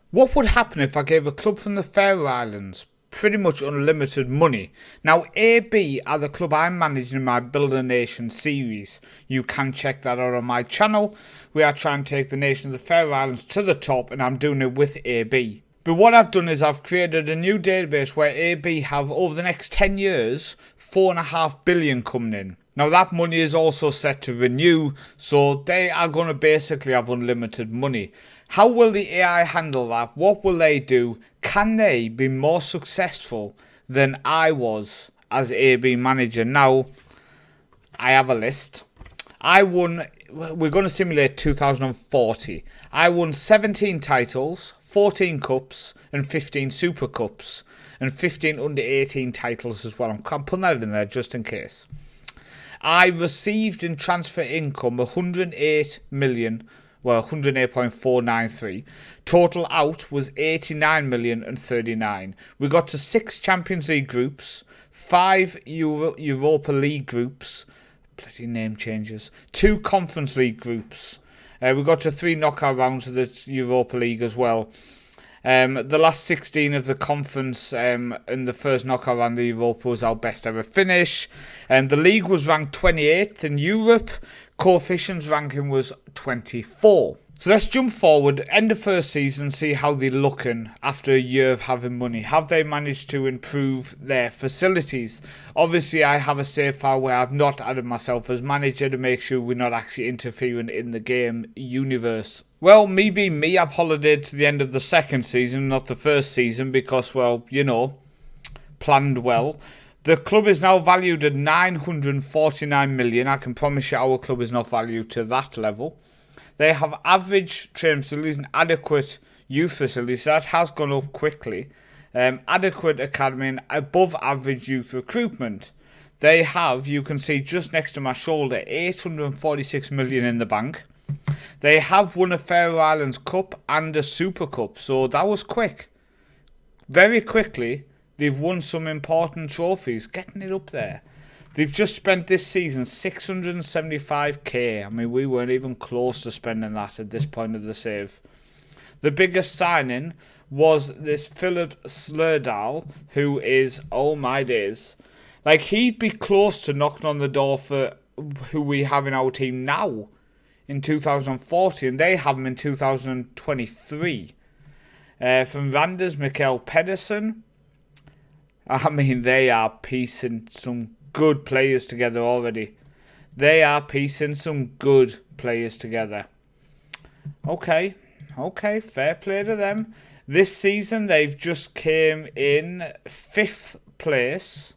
What would happen if I gave a club from the Faroe Islands pretty much unlimited money? Now, AB are the club I'm managing in my Build a Nation series. You can check that out on my channel. We are trying to take the nation of the Faroe Islands to the top, and I'm doing it with AB. But what I've done is I've created a new database where AB have, over the next 10 years, 4.5 billion coming in. Now that money is also set to renew, so they are going to basically have unlimited money. How will the AI handle that? What will they do? Can they be more successful than I was as AB manager? Now, I have a list. We're going to simulate 2040. I won 17 titles, 14 cups, and 15 super cups, and 15 under 18 titles as well. I'm putting that in there just in case. I received in transfer income 108 million, well, 108.493. Total out was 89 million and 39. We got to 6 Champions League groups, 5 Europa League groups, bloody name changes, 2 Conference League groups. We got to 3 knockout rounds of the Europa League as well. The last 16 of the conference in the first knockout round of the Europa was our best ever finish. And the league was ranked 28th in Europe. Coefficients ranking was 24. So let's jump forward, end of first season, see how they're looking after a year of having money. Have they managed to improve their facilities? Obviously, I have a save file where I've not added myself as manager to make sure we're not actually interfering in the game universe. Well, me being me, I've holidayed to the end of the second season, not the first season, because, well, you know, planned well. The club is now valued at 949 million. I can promise you our club is not valued to that level. They have average training facilities and adequate youth facilities. So that has gone up quickly. Adequate academy and above average youth recruitment. They have, you can see just next to my shoulder, 846 million in the bank. They have won a Faroe Islands Cup and a Super Cup. So that was quick. Very quickly, they've won some important trophies. Getting it up there. They've just spent this season 675k. I mean, we weren't even close to spending that at this point of the save. The biggest signing was this Philip Slerdal, who is, oh my days, like he'd be close to knocking on the door for who we have in our team now in 2040, and they have him in 2023. From Randers, Mikael Pedersen. I mean, they are piecing some good players together already. They are piecing some good players together. Okay, fair play to them. This season they've just came in 5th place.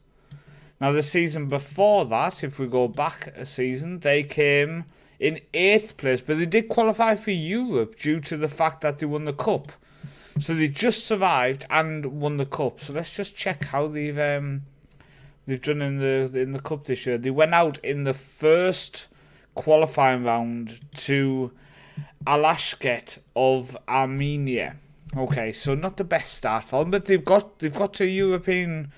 Now the season before that, if we go back a season, they came in 8th place, but they did qualify for Europe due to the fact that they won the cup. So they just survived and won the cup. So let's just check how they've done in the cup this year. They went out in the first qualifying round to Alashkert of Armenia. Okay, so not the best start for them, but they've got to a European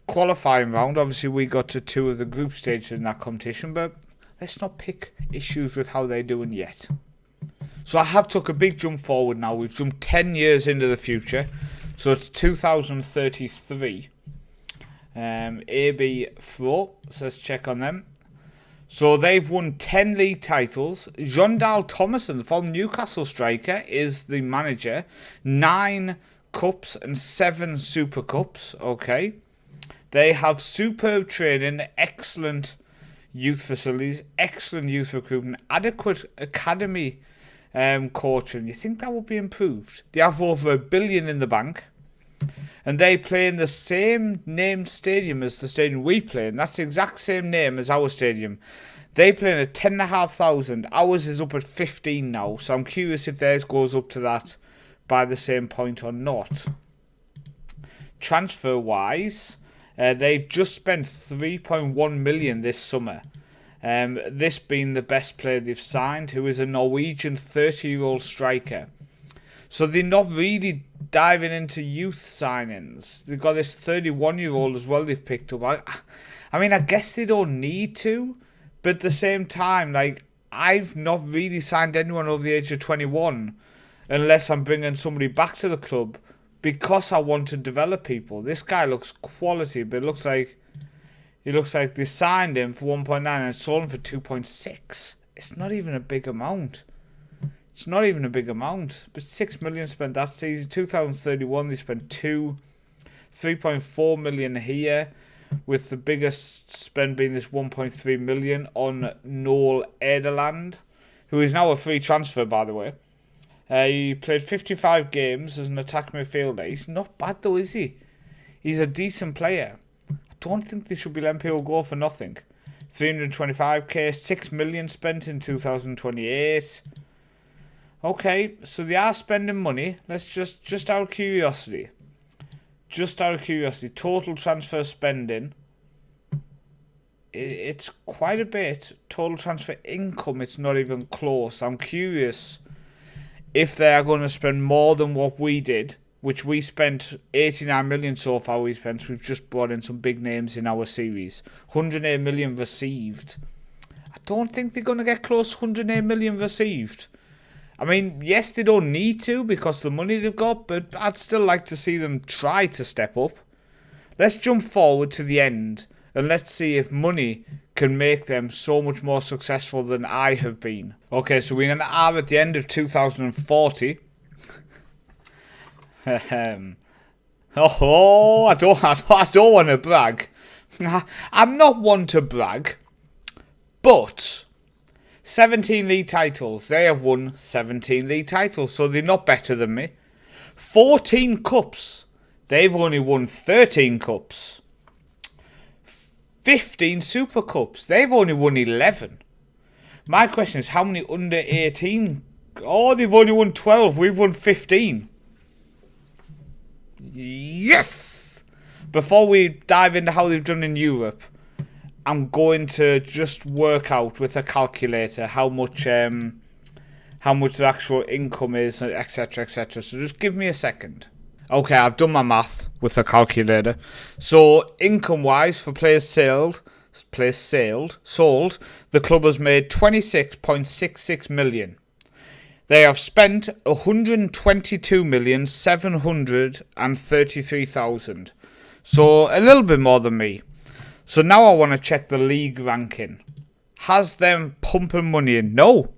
qualifying round. Obviously, we got to 2 of the group stages in that competition, but let's not pick issues with how they're doing yet. So I have took a big jump forward now. We've jumped 10 years into the future, so it's 2033. AB Fro, so let's check on them. So they've won 10 league titles. Jondal Thomason, the former Newcastle striker, is the manager. 9 cups and 7 super cups. Okay. They have superb training, excellent youth facilities, excellent youth recruitment, adequate academy coaching. You think that would be improved? They have over $1 billion in the bank. And they play in the same named stadium as the stadium we play in. That's the exact same name as our stadium. They play in at 10,500. Ours is up at 15 now. So I'm curious if theirs goes up to that by the same point or not. Transfer-wise, they've just spent 3.1 million this summer. This being the best player they've signed, who is a Norwegian 30-year-old striker. So they're not really diving into youth signings. They've got this 31-year-old as well they've picked up. I mean, I guess they don't need to, but at the same time, like, I've not really signed anyone over the age of 21. unless I'm bringing somebody back to the club because I want to develop people. This guy looks quality, but it looks like they signed him for 1.9 and sold him for 2.6. It's not even a big amount. It's not even a big amount. But 6 million spent that season. 2031 they spent 3.4 million here, with the biggest spend being this 1.3 million on Noel Ederland, who is now a free transfer, by the way. He played 55 games as an attack midfielder. He's not bad though, is he? He's a decent player. I don't think they should be letting people go for nothing. 325k, 6 million spent in 2028. Okay, so they are spending money. Let's just out of curiosity. Total transfer spending. It's quite a bit. Total transfer income, it's not even close. I'm curious if they are going to spend more than what we did, which we spent 89 million so far. We've just brought in some big names in our series. 108 million received. I don't think they're going to get close to 108 million received. I mean, yes, they don't need to because of the money they've got, but I'd still like to see them try to step up. Let's jump forward to the end and let's see if money can make them so much more successful than I have been. Okay, so we're are at the end of 2040. I don't want to brag. I'm not one to brag, but 17 league titles. They have won 17 league titles, so they're not better than me. 14 cups. They've only won 13 cups. 15 Super Cups. They've only won 11. My question is, how many under 18? Oh, they've only won 12. We've won 15. Yes! Before we dive into how they've done in Europe, I'm going to just work out with a calculator how much the actual income is, etc., etc. So just give me a second. Okay, I've done my math with the calculator. So income-wise, for players sold, the club has made 26.66 million. They have spent 122,733,000. So a little bit more than me. So now I want to check the league ranking. Has them pumping money in? No.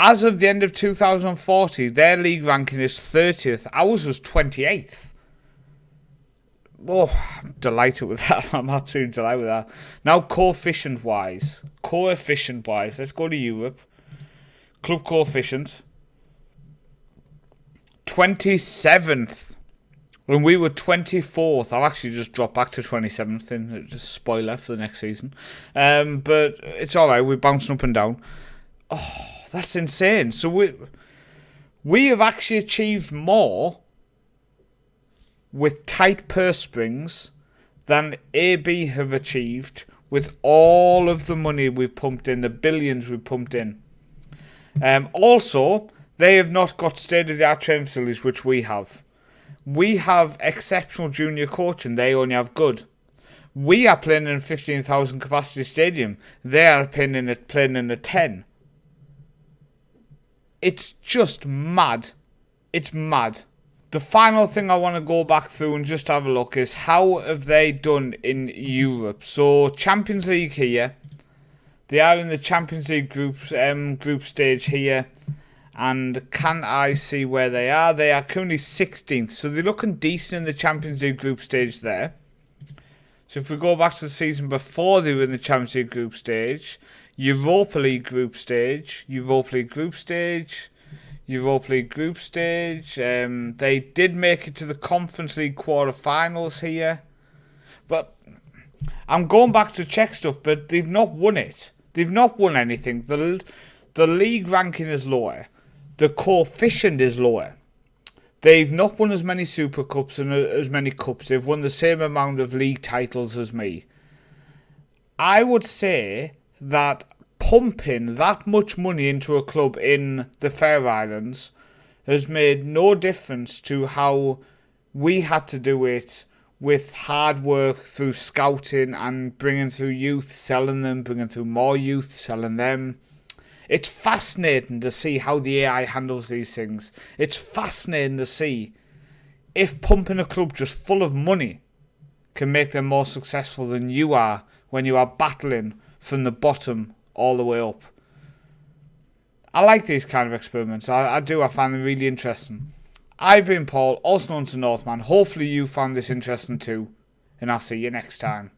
As of the end of 2040, their league ranking is 30th. Ours was 28th. Oh, I'm delighted with that. I'm absolutely delighted with that. Now, coefficient-wise, let's go to Europe. Club coefficient. 27th. When we were 24th, I've actually just dropped back to 27th. And just spoiler for the next season. But it's alright. We're bouncing up and down. Oh, that's insane. So we have actually achieved more with tight purse strings than AB have achieved with all of the money we've pumped in, the billions we've pumped in. Also, they have not got state-of-the-art training facilities, which we have. We have exceptional junior coaching. They only have good. We are playing in a 15,000 capacity stadium. They are playing in a 10. It's just mad. It's mad. The final thing I want to go back through and just have a look is how have they done in Europe. So Champions League here. They are in the Champions League group stage here. And can I see where they are? They are currently 16th. So they're looking decent in the Champions League group stage there. So if we go back to the season before they were in the Champions League group stage, Europa League group stage, Europa League group stage, Europa League group stage. They did make it to the Conference League quarterfinals here. But I'm going back to check stuff, but they've not won it. They've not won anything. The league ranking is lower. The coefficient is lower. They've not won as many Super Cups and as many Cups. They've won the same amount of league titles as me. I would say that pumping that much money into a club in the Faroe Islands has made no difference to how we had to do it with hard work through scouting and bringing through youth, selling them, bringing through more youth, selling them. It's fascinating to see how the AI handles these things. It's fascinating to see if pumping a club just full of money can make them more successful than you are when you are battling from the bottom all the way up. I like these kind of experiments. I do. I find them really interesting. I've been Paul, also known as Northman. Hopefully you found this interesting too, and I'll see you next time.